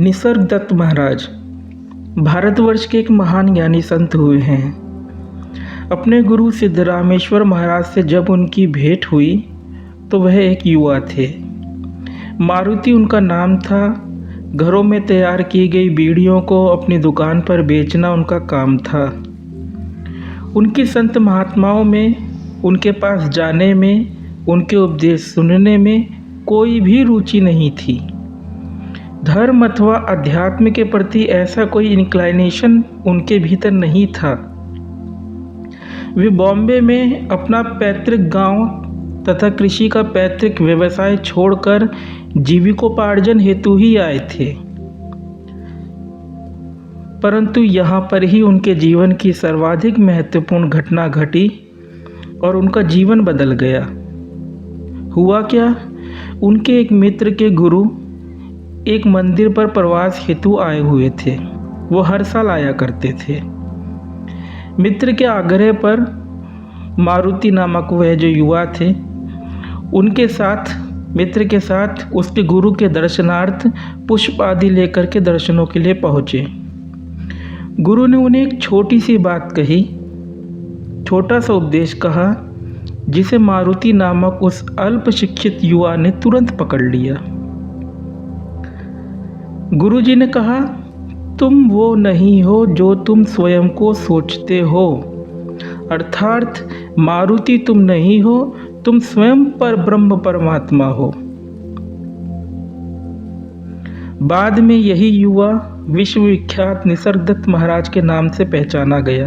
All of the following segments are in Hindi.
निसर्गदत्त महाराज भारतवर्ष के एक महान ज्ञानी संत हुए हैं। अपने गुरु सिद्धरामेश्वर महाराज से जब उनकी भेंट हुई तो वह एक युवा थे। मारुति उनका नाम था। घरों में तैयार की गई बीड़ियों को अपनी दुकान पर बेचना उनका काम था। उनकी संत महात्माओं में, उनके पास जाने में, उनके उपदेश सुनने में कोई भी रुचि नहीं थी। धर्म अथवा अध्यात्म के प्रति ऐसा कोई इंक्लाइनेशन उनके भीतर नहीं था। वे बॉम्बे में अपना पैतृक गांव तथा कृषि का पैतृक व्यवसाय छोड़कर जीविकोपार्जन हेतु ही आए थे, परंतु यहाँ पर ही उनके जीवन की सर्वाधिक महत्वपूर्ण घटना घटी और उनका जीवन बदल गया। हुआ क्या, उनके एक मित्र के गुरु एक मंदिर पर प्रवास हेतु आए हुए थे। वो हर साल आया करते थे। मित्र के आग्रह पर मारुति नामक वह जो युवा थे, उनके साथ, मित्र के साथ उसके गुरु के दर्शनार्थ पुष्प आदि लेकर के दर्शनों के लिए पहुँचे। गुरु ने उन्हें एक छोटी सी बात कही, छोटा सा उपदेश कहा, जिसे मारुति नामक उस अल्प शिक्षित युवा ने तुरंत पकड़ लिया। गुरुजी ने कहा, तुम वो नहीं हो जो तुम स्वयं को सोचते हो। अर्थात मारुति तुम नहीं हो, तुम स्वयं पर ब्रह्म परमात्मा हो। बाद में यही युवा विश्वविख्यात निसर्गदत्त महाराज के नाम से पहचाना गया।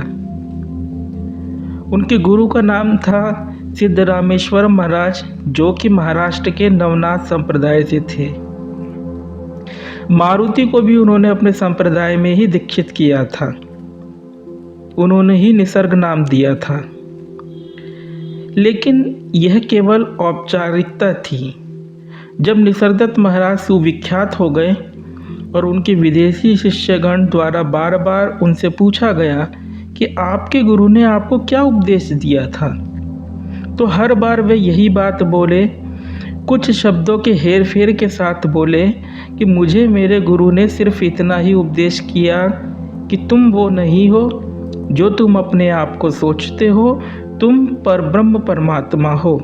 उनके गुरु का नाम था सिद्धरामेश्वर महाराज, जो कि महाराष्ट्र के नवनाथ संप्रदाय से थे। मारुति को भी उन्होंने अपने संप्रदाय में ही दीक्षित किया था। उन्होंने ही निसर्ग नाम दिया था। लेकिन यह केवल औपचारिकता थी। जब निसर्गदत्त महाराज सुविख्यात हो गए और उनके विदेशी शिष्यगण द्वारा बार बार उनसे पूछा गया कि आपके गुरु ने आपको क्या उपदेश दिया था, तो हर बार वे यही बात बोले, कुछ शब्दों के हेर फेर के साथ बोले कि मुझे मेरे गुरु ने सिर्फ इतना ही उपदेश किया कि तुम वो नहीं हो जो तुम अपने आप को सोचते हो, तुम परब्रह्म परमात्मा हो।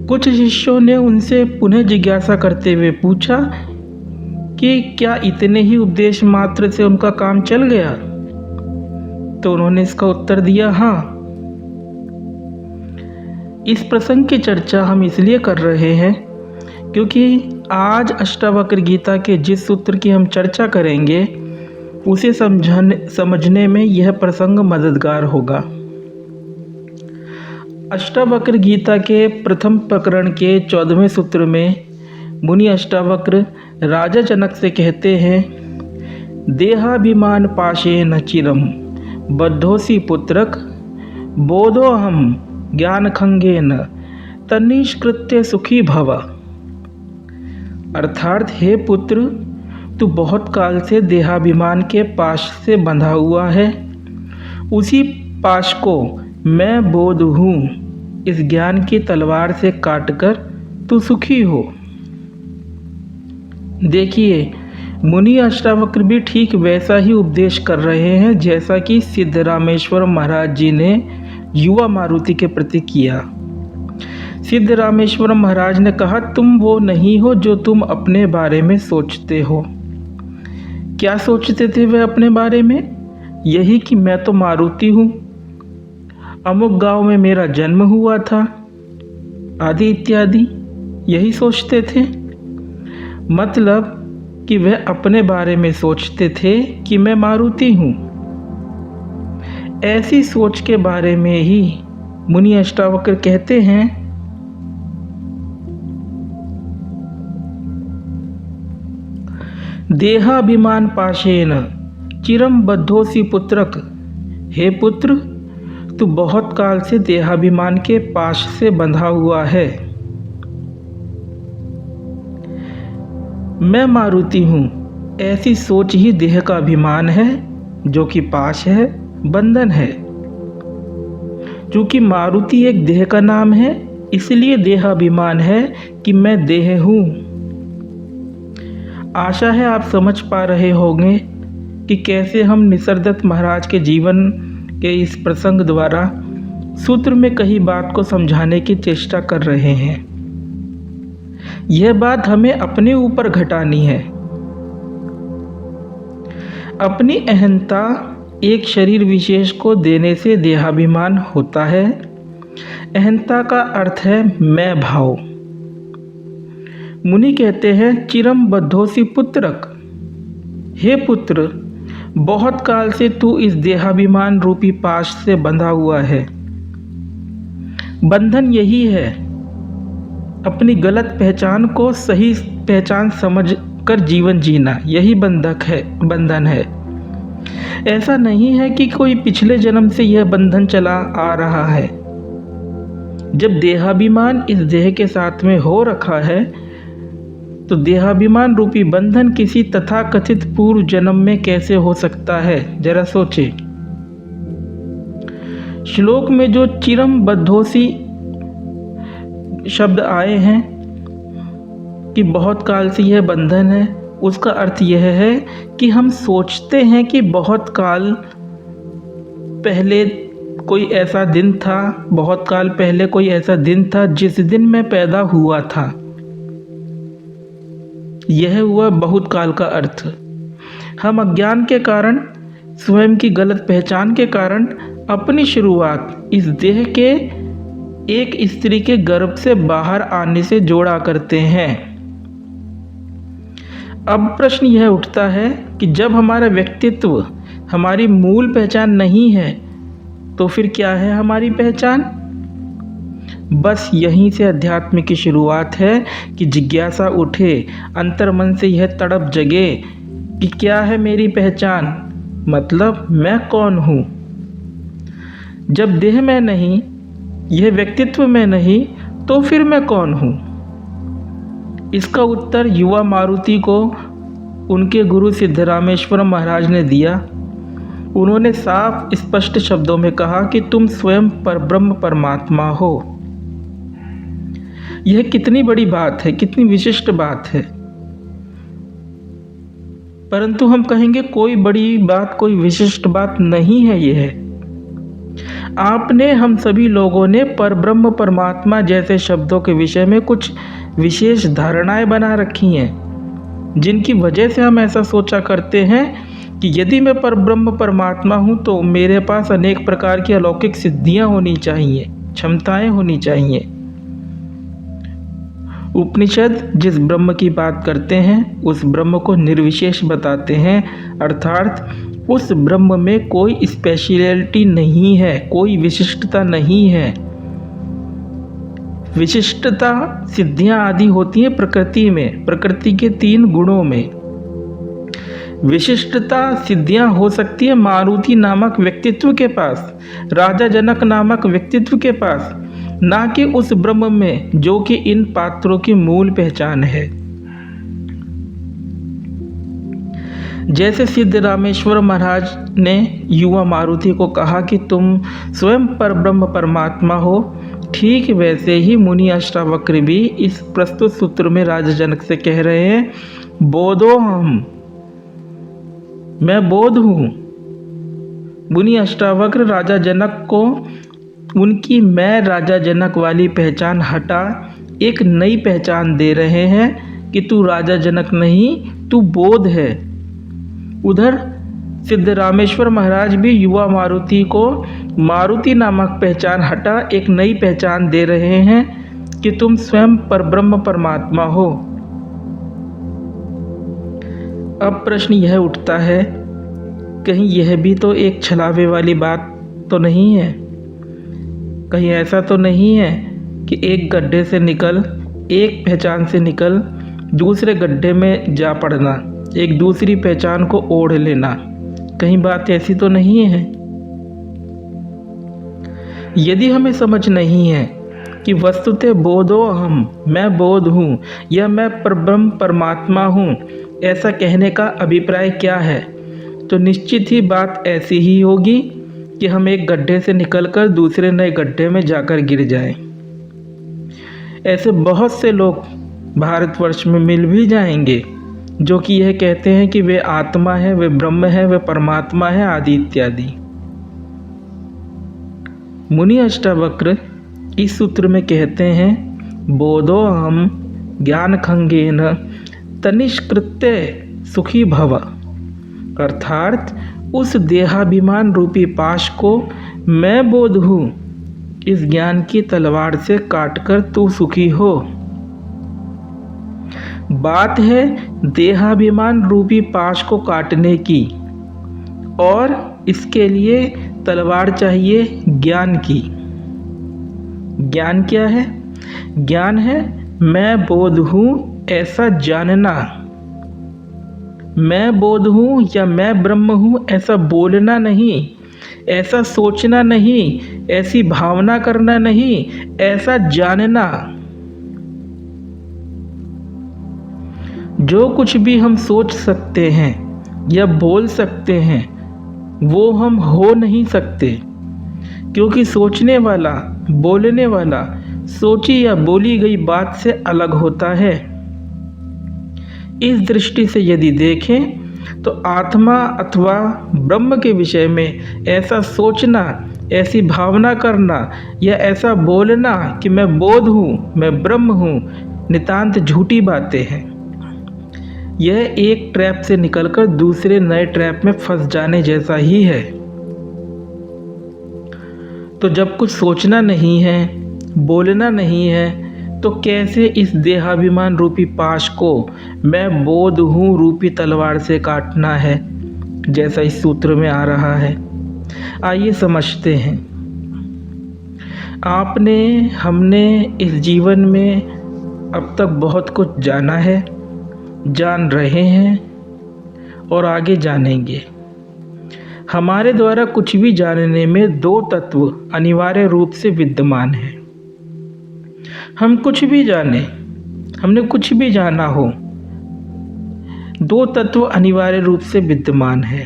कुछ शिष्यों ने उनसे पुनः जिज्ञासा करते हुए पूछा कि क्या इतने ही उपदेश मात्र से उनका काम चल गया? तो उन्होंने इसका उत्तर दिया, हाँ। इस प्रसंग की चर्चा हम इसलिए कर रहे हैं क्योंकि आज अष्टावक्र गीता के जिस सूत्र की हम चर्चा करेंगे उसे समझने में यह प्रसंग मददगार होगा। अष्टावक्र गीता के प्रथम प्रकरण के 14वें सूत्र में मुनि अष्टावक्र राजा जनक से कहते हैं, देहाभिमान पाशेन चिरम बद्धोसी पुत्रक बोधोहम ज्ञानखंगेन तन्निष्कृत्य सुखी भव। अर्थात हे पुत्र, तू बहुत काल से देहाभिमान के पाश से बंधा हुआ है। उसी पाश को मैं बोध हूँ, इस ज्ञान की तलवार से काटकर तू सुखी हो। देखिए, मुनि अष्टावक्र भी ठीक वैसा ही उपदेश कर रहे हैं जैसा कि सिद्धरामेश्वर महाराज जी ने युवा मारुति के प्रति किया। सिद्धरामेश्वर महाराज ने कहा, तुम वो नहीं हो जो तुम अपने बारे में सोचते हो। क्या सोचते थे वे अपने बारे में? यही कि मैं तो मारुति हूँ, अमुक गांव में मेरा जन्म हुआ था, आदि इत्यादि, यही सोचते थे। मतलब कि वह अपने बारे में सोचते थे कि मैं मारुति हूँ। ऐसी सोच के बारे में ही मुनि अष्टावक्र कहते हैं, देहाभिमान पाशेन चिरम बद्धोसी पुत्रक। हे पुत्र, तू बहुत काल से देहाभिमान के पाश से बंधा हुआ है। मैं मारुति हूँ, ऐसी सोच ही देह का अभिमान है, जो कि पाश है, बंधन है। चूँकि मारुति एक देह का नाम है, इसलिए देहाभिमान है कि मैं देह हूँ। आशा है आप समझ पा रहे होंगे कि कैसे हम निसर्गदत्त महाराज के जीवन के इस प्रसंग द्वारा सूत्र में कही बात को समझाने की चेष्टा कर रहे हैं। यह बात हमें अपने ऊपर घटानी है। अपनी अहंता एक शरीर विशेष को देने से देहाभिमान होता है। अहंता का अर्थ है मैं भाव। मुनि कहते हैं चिरम बद्धोसी पुत्रक, हे पुत्र बहुत काल से तू इस देहाभिमान रूपी पाश से बंधा हुआ है। बंधन यही है, अपनी गलत पहचान को सही पहचान समझकर जीवन जीना, यही बंधन है। ऐसा नहीं है कि कोई पिछले जन्म से यह बंधन चला आ रहा है। जब देहाभिमान इस देह के साथ में हो रखा है तो देहाभिमान रूपी बंधन किसी तथाकथित पूर्व जन्म में कैसे हो सकता है, जरा सोचे। श्लोक में जो चिरम बद्धोसी शब्द आए हैं कि बहुत काल से यह बंधन है, उसका अर्थ यह है कि हम सोचते हैं कि बहुत काल पहले कोई ऐसा दिन था, बहुत काल पहले कोई ऐसा दिन था जिस दिन मैं पैदा हुआ था। यह हुआ बहुत काल का अर्थ। हम अज्ञान के कारण, स्वयं की गलत पहचान के कारण अपनी शुरुआत इस देह के एक स्त्री के गर्भ से बाहर आने से जोड़ा करते हैं। अब प्रश्न यह उठता है कि जब हमारा व्यक्तित्व हमारी मूल पहचान नहीं है तो फिर क्या है हमारी पहचान? बस यहीं से अध्यात्म की शुरुआत है कि जिज्ञासा उठे, अंतर्मन से यह तड़प जगे कि क्या है मेरी पहचान, मतलब मैं कौन हूँ। जब देह में नहीं, यह व्यक्तित्व में नहीं, तो फिर मैं कौन हूँ? इसका उत्तर युवा मारुति को उनके गुरु सिद्धरामेश्वर महाराज ने दिया। उन्होंने साफ स्पष्ट शब्दों में कहा कि तुम स्वयं परब्रह्म परमात्मा हो। यह कितनी बड़ी बात है, कितनी विशिष्ट बात है। परंतु हम कहेंगे कोई बड़ी बात, कोई विशिष्ट बात नहीं है। यह आपने, हम सभी लोगों ने परब्रह्म परमात्मा जैसे शब्दों के विषय में कुछ विशेष धारणाएं बना रखी हैं, जिनकी वजह से हम ऐसा सोचा करते हैं कि यदि मैं परब्रह्म परमात्मा हूँ तो मेरे पास अनेक प्रकार की अलौकिक सिद्धियाँ होनी चाहिए, क्षमताएं होनी चाहिए। उपनिषद जिस ब्रह्म की बात करते हैं उस ब्रह्म को निर्विशेष बताते हैं, अर्थात उस ब्रह्म में कोई स्पेशलिटी नहीं है, कोई विशिष्टता नहीं है। विशिष्टता सिद्धियां आदि होती हैं प्रकृति में, प्रकृति के 3 गुणों में। विशिष्टता सिद्धियां हो सकती है मारुति नामक व्यक्तित्व के पास, राजा जनक नामक व्यक्तित्व के पास, ना कि उस ब्रह्म में जो कि इन पात्रों की मूल पहचान है। जैसे सिद्धरामेश्वर महाराज ने युवा मारुति को कहा कि तुम स्वयं परब्रह्म परमात्मा हो, ठीक वैसे ही मुनि अष्टावक्र भी इस प्रस्तुत सूत्र में राजा जनक से कह रहे हैं, बोधोहम, मैं बोध हूँ। मुनि अष्टावक्र राजा जनक को उनकी मैं राजा जनक वाली पहचान हटा एक नई पहचान दे रहे हैं कि तू राजा जनक नहीं, तू बोध है। उधर सिद्धरामेश्वर महाराज भी युवा मारुति को मारुति नामक पहचान हटा एक नई पहचान दे रहे हैं कि तुम स्वयं परब्रह्म परमात्मा हो। अब प्रश्न यह उठता है, कहीं यह भी तो एक छलावे वाली बात तो नहीं है? कहीं ऐसा तो नहीं है कि एक गड्ढे से निकल, एक पहचान से निकल दूसरे गड्ढे में जा पड़ना, एक दूसरी पहचान को ओढ़ लेना? कहीं बात ऐसी तो नहीं है? यदि हमें समझ नहीं है कि वस्तुतः बोधो अहम, मैं बोध हूँ या मैं परब्रह्म परमात्मा हूँ, ऐसा कहने का अभिप्राय क्या है, तो निश्चित ही बात ऐसी ही होगी कि हम एक गड्ढे से निकलकर दूसरे नए गड्ढे में जाकर गिर जाएं। ऐसे बहुत से लोग भारतवर्ष में मिल भी जाएंगे जो कि यह कहते हैं कि वे आत्मा है, वे ब्रह्म है, वे परमात्मा है, आदि इत्यादि। मुनि अष्टावक्र इस सूत्र में कहते हैं, बोधोऽहं ज्ञानखंगेन तनिष्कृत्य सुखी भव, अर्थात उस देहाभिमान रूपी पाश को मैं बोध हूँ, इस ज्ञान की तलवार से काटकर तू सुखी हो। बात है देहाभिमान रूपी पाश को काटने की, और इसके लिए तलवार चाहिए ज्ञान की। ज्ञान क्या है? ज्ञान है मैं बोध हूँ ऐसा जानना, मैं बोध हूँ या मैं ब्रह्म हूँ ऐसा बोलना नहीं, ऐसा सोचना नहीं, ऐसी भावना करना नहीं, ऐसा जानना। जो कुछ भी हम सोच सकते हैं या बोल सकते हैं वो हम हो नहीं सकते, क्योंकि सोचने वाला, बोलने वाला सोची या बोली गई बात से अलग होता है। इस दृष्टि से यदि देखें तो आत्मा अथवा ब्रह्म के विषय में ऐसा सोचना, ऐसी भावना करना या ऐसा बोलना कि मैं बोध हूँ, मैं ब्रह्म हूँ, नितांत झूठी बातें हैं। यह एक ट्रैप से निकलकर दूसरे नए ट्रैप में फंस जाने जैसा ही है। तो जब कुछ सोचना नहीं है, बोलना नहीं है, तो कैसे इस देहाभिमान रूपी पाश को मैं बोध हूँ रूपी तलवार से काटना है, जैसा इस सूत्र में आ रहा है। आइए समझते हैं। आपने, हमने इस जीवन में अब तक बहुत कुछ जाना है, जान रहे हैं और आगे जानेंगे। हमारे द्वारा कुछ भी जानने में दो तत्व अनिवार्य रूप से विद्यमान हैं। हम कुछ भी जाने, हमने कुछ भी जाना हो, दो तत्व अनिवार्य रूप से विद्यमान हैं।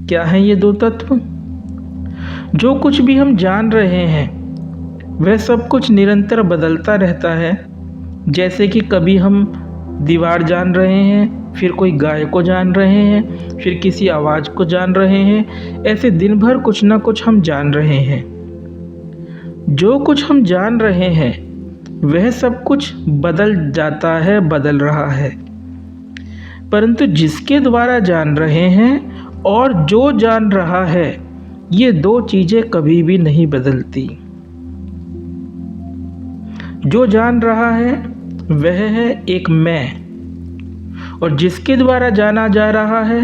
क्या हैं ये दो तत्व? जो कुछ भी हम जान रहे हैं वह सब कुछ निरंतर बदलता रहता है। जैसे कि कभी हम दीवार जान रहे हैं, फिर कोई गाय को जान रहे हैं, फिर किसी आवाज़ को जान रहे हैं। ऐसे दिन भर कुछ ना कुछ हम जान रहे हैं। जो कुछ हम जान रहे हैं वह सब कुछ बदल जाता है, बदल रहा है। परंतु जिसके द्वारा जान रहे हैं और जो जान रहा है, ये दो चीज़ें कभी भी नहीं बदलती। जो जान रहा है वह है एक मैं, और जिसके द्वारा जाना जा रहा है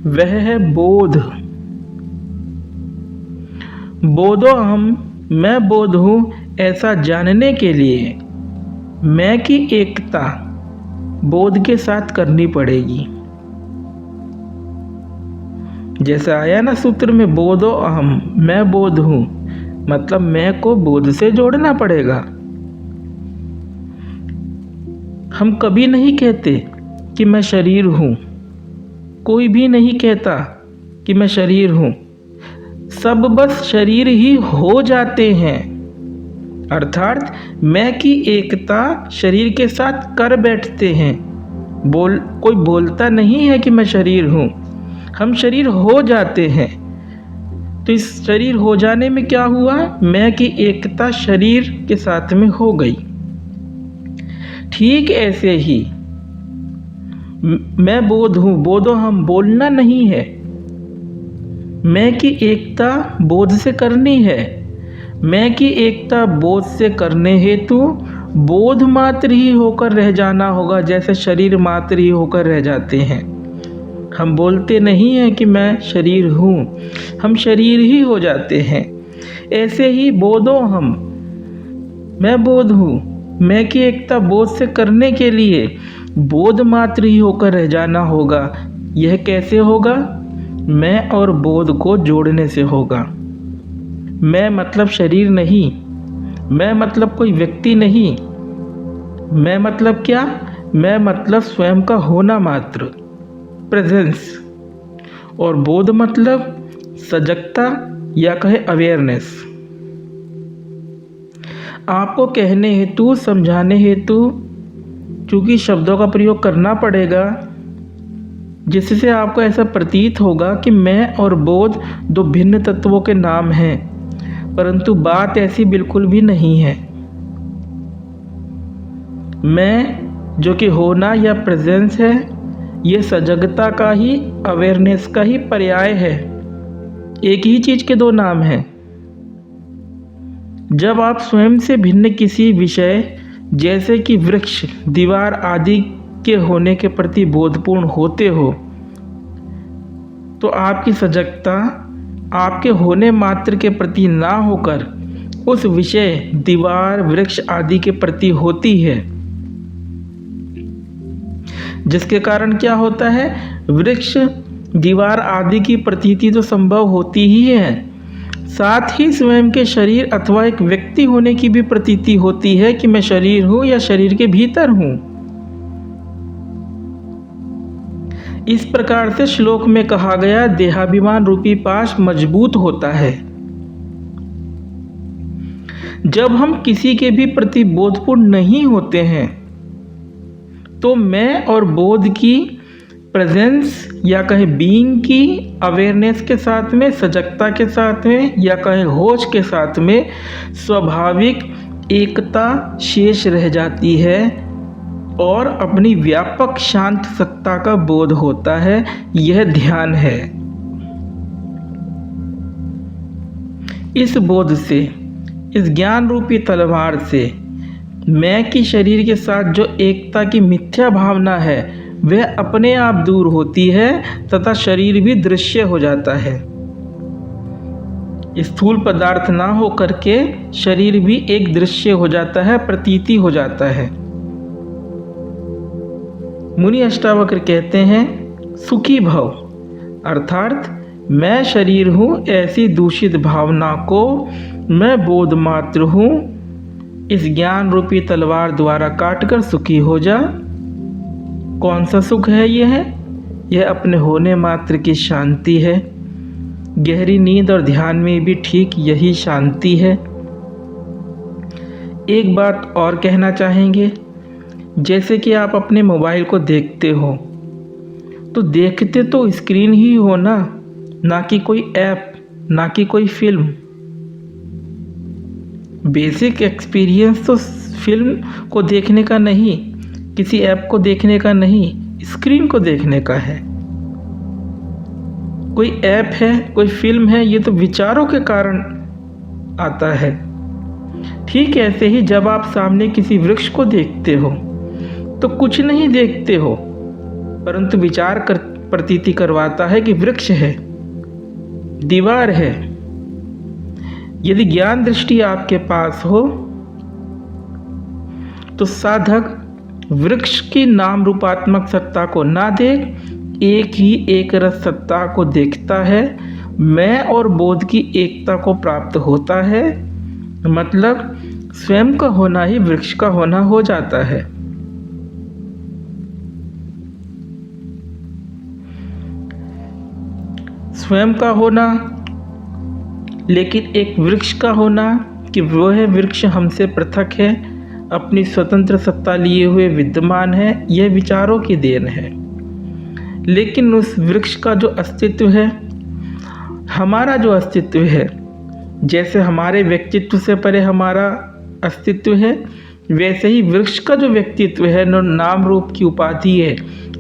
वह है बोध। बोधोऽहं, मैं बोध हूँ ऐसा जानने के लिए मैं की एकता बोध के साथ करनी पड़ेगी। जैसा आया ना सूत्र में, बोधोऽहं, मैं बोध हूँ, मतलब मैं को बोध से जोड़ना पड़ेगा। हम कभी नहीं कहते कि मैं शरीर हूँ, कोई भी नहीं कहता कि मैं शरीर हूँ, सब बस शरीर ही हो जाते हैं। अर्थात मैं की एकता शरीर के साथ कर बैठते हैं। कोई बोलता नहीं है कि मैं शरीर हूँ, हम शरीर हो जाते हैं। तो इस शरीर हो जाने में क्या हुआ? मैं की एकता शरीर के साथ में हो गई। ठीक ऐसे ही मैं बोध हूँ, बोधोऽहं बोलना नहीं है, मैं की एकता बोध से करनी है। मैं की एकता बोध से करने हेतु बोध मात्र ही होकर रह जाना होगा, जैसे शरीर मात्र ही होकर रह जाते हैं। हम बोलते नहीं हैं कि मैं शरीर हूँ, हम शरीर ही हो जाते हैं। ऐसे ही बोधोऽहं, मैं बोध हूँ, मैं की एकता बोध से करने के लिए बोध मात्र ही होकर रह जाना होगा। यह कैसे होगा? मैं और बोध को जोड़ने से होगा। मैं मतलब शरीर नहीं, मैं मतलब कोई व्यक्ति नहीं, मैं मतलब क्या? मैं मतलब स्वयं का होना मात्र, प्रेजेंस। और बोध मतलब सजगता या कहे अवेयरनेस। आपको कहने हेतु, समझाने हेतु चूँकि शब्दों का प्रयोग करना पड़ेगा, जिससे आपको ऐसा प्रतीत होगा कि मैं और बोध दो भिन्न तत्वों के नाम हैं, परंतु बात ऐसी बिल्कुल भी नहीं है। मैं जो कि होना या प्रेजेंस है, ये सजगता का ही, अवेयरनेस का ही पर्याय है। एक ही चीज़ के दो नाम हैं। जब आप स्वयं से भिन्न किसी विषय जैसे कि वृक्ष, दीवार आदि के होने के प्रति बोधपूर्ण होते हो, तो आपकी सजगता आपके होने मात्र के प्रति ना होकर उस विषय, दीवार, वृक्ष आदि के प्रति होती है। जिसके कारण क्या होता है, वृक्ष, दीवार आदि की प्रतीति तो संभव होती ही है, साथ ही स्वयं के शरीर अथवा एक व्यक्ति होने की भी प्रतीति होती है कि मैं शरीर हूं या शरीर के भीतर हूं। इस प्रकार से श्लोक में कहा गया, देहाभिमान रूपी पाश मजबूत होता है। जब हम किसी के भी प्रति बोधपूर्ण नहीं होते हैं, तो मैं और बोध की प्रेजेंस या कहे बीइंग की, अवेयरनेस के साथ में, सजगता के साथ में या कहे होश के साथ में स्वाभाविक एकता शेष रह जाती है और अपनी व्यापक शांत सत्ता का बोध होता है। यह ध्यान है। इस बोध से, इस ज्ञान रूपी तलवार से मैं की शरीर के साथ जो एकता की मिथ्या भावना है वह अपने आप दूर होती है तथा शरीर भी दृश्य हो जाता है। स्थूल पदार्थ ना हो करके शरीर भी एक दृश्य हो जाता है, प्रतीति हो जाता है। मुनि अष्टावक्र कहते हैं, सुखी भव, अर्थात मैं शरीर हूँ ऐसी दूषित भावना को मैं बोध मात्र हूँ, इस ज्ञान रूपी तलवार द्वारा काटकर सुखी हो जा। कौन सा सुख है यह अपने होने मात्र की शांति है। गहरी नींद और ध्यान में भी ठीक यही शांति है। एक बात और कहना चाहेंगे, जैसे कि आप अपने मोबाइल को देखते हो, तो देखते तो स्क्रीन ही हो ना कि कोई ऐप, ना कि कोई फिल्म। बेसिक एक्सपीरियंस तो फिल्म को देखने का नहीं, किसी ऐप को देखने का नहीं, स्क्रीन को देखने का है। कोई ऐप है, कोई फिल्म है, ये तो विचारों के कारण आता है। ठीक ऐसे ही जब आप सामने किसी वृक्ष को देखते हो तो कुछ नहीं देखते हो, परंतु विचार कर प्रतीति करवाता है कि वृक्ष है, दीवार है। यदि ज्ञान दृष्टि आपके पास हो तो साधक वृक्ष की नाम रूपात्मक सत्ता को ना देख, एक ही एक रस सत्ता को देखता है। मैं और बोध की एकता को प्राप्त होता है, मतलब स्वयं का होना ही वृक्ष का होना हो जाता है। स्वयं का होना, लेकिन एक वृक्ष का होना कि वह वृक्ष हमसे पृथक है, अपनी स्वतंत्र सत्ता लिए हुए विद्यमान है, यह विचारों की देन है। लेकिन उस वृक्ष का जो अस्तित्व है, हमारा जो अस्तित्व है, जैसे हमारे व्यक्तित्व से परे हमारा अस्तित्व है, वैसे ही वृक्ष का जो व्यक्तित्व है, नाम रूप की उपाधि है,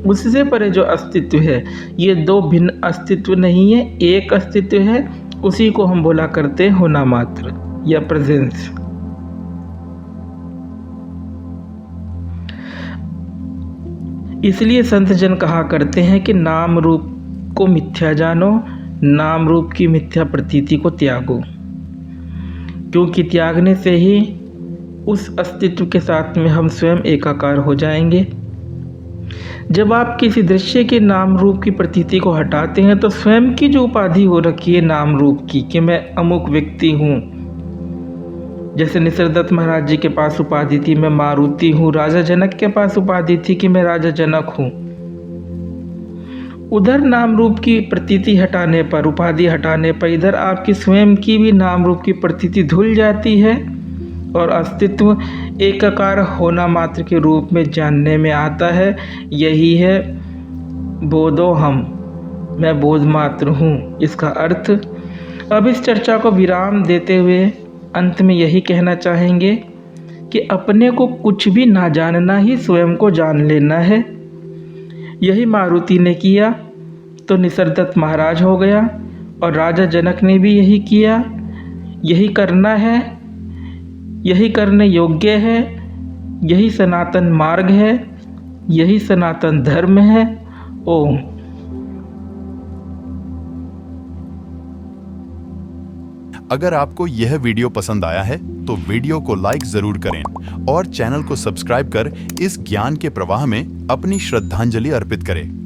उससे परे जो अस्तित्व है, ये दो भिन्न अस्तित्व नहीं है, एक अस्तित्व है। उसी को हम बोला करते हैं होना मात्र या प्रेजेंस। इसलिए संत जन कहा करते हैं कि नाम रूप को मिथ्या जानो, नाम रूप की मिथ्या प्रतीति को त्यागो, क्योंकि त्यागने से ही उस अस्तित्व के साथ में हम स्वयं एकाकार हो जाएंगे। जब आप किसी दृश्य के नाम रूप की प्रतीति को हटाते हैं तो स्वयं की जो उपाधि हो रखी है नाम रूप की कि मैं अमुक व्यक्ति हूँ, जैसे निसर्गदत्त महाराज जी के पास उपाधि थी मैं मारुति हूँ, राजा जनक के पास उपाधि थी कि मैं राजा जनक हूँ। उधर नाम रूप की प्रतीति हटाने पर, उपाधि हटाने पर, इधर आपकी स्वयं की भी नाम रूप की प्रतीति धुल जाती है और अस्तित्व एकाकार होना मात्र के रूप में जानने में आता है। यही है बोधो हम, मैं बोध मात्र हूँ। इसका अर्थ अब इस चर्चा को विराम देते हुए अंत में यही कहना चाहेंगे कि अपने को कुछ भी ना जानना ही स्वयं को जान लेना है। यही मारुति ने किया तो निसर्गदत्त महाराज हो गया, और राजा जनक ने भी यही किया। यही करना है, यही करने योग्य है, यही सनातन मार्ग है, यही सनातन धर्म है। ओम। अगर आपको यह वीडियो पसंद आया है तो वीडियो को लाइक जरूर करें और चैनल को सब्सक्राइब कर इस ज्ञान के प्रवाह में अपनी श्रद्धांजलि अर्पित करें।